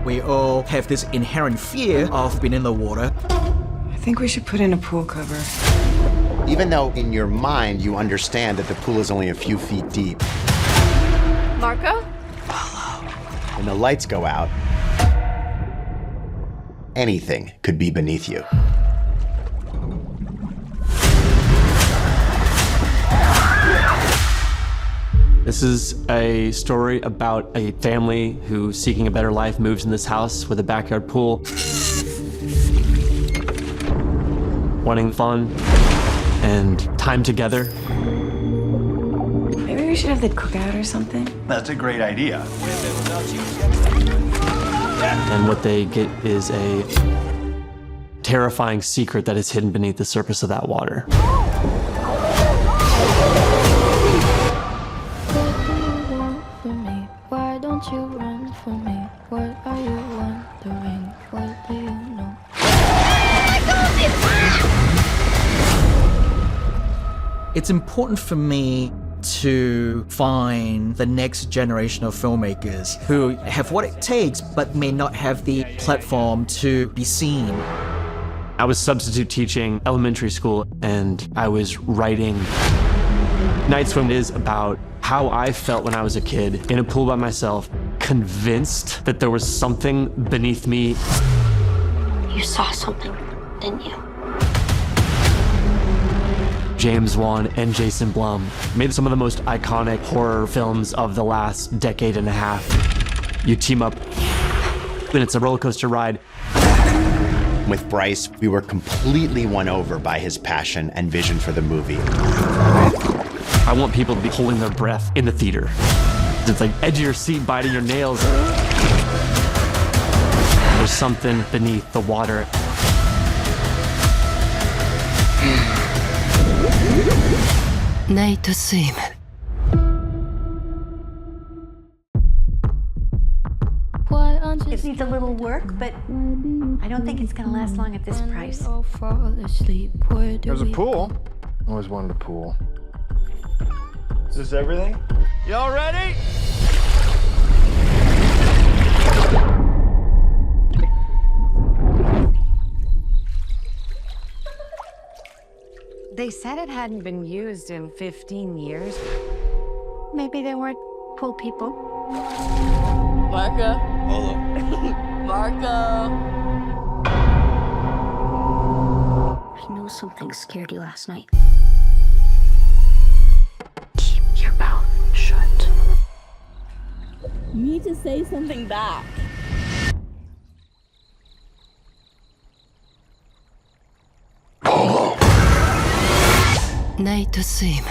We all have this inherent fear of being in the water. I think we should put in a pool cover. Even though in your mind you understand that the pool is only a few feet deep. Marco? When the lights go out, anything could be beneath you. This is a story about a family who, seeking a better life, moves in this house with a backyard pool. Wanting fun and time together. Maybe we should have the cookout or something. That's a great idea. And what they get is a terrifying secret that is hidden beneath the surface of that water. Why don't you run from me? What are you wondering? What do you know? It's important for me to find the next generation of filmmakers who have what it takes but may not have the platform to be seen. I was substitute teaching elementary school and I was writing. Night Swim is about how I felt when I was a kid in a pool by myself, convinced that there was something beneath me. You saw something, didn't you? James Wan and Jason Blum made some of the most iconic horror films of the last decade and a half. You team up, and it's a roller coaster ride. With Bryce, we were completely won over by his passion and vision for the movie. I want people to be holding their breath in the theater. It's like edge of your seat, biting your nails. There's something beneath the water. Night Swim. It needs a little work, but I don't think it's gonna last long at this price. There's a pool. Always wanted a pool. Is this everything? Y'all ready? They said it hadn't been used in 15 years. Maybe they weren't pool people. Marco? Hello. Marco? I know something scared you last night. Keep your mouth shut. You need to say something back. Night Swim.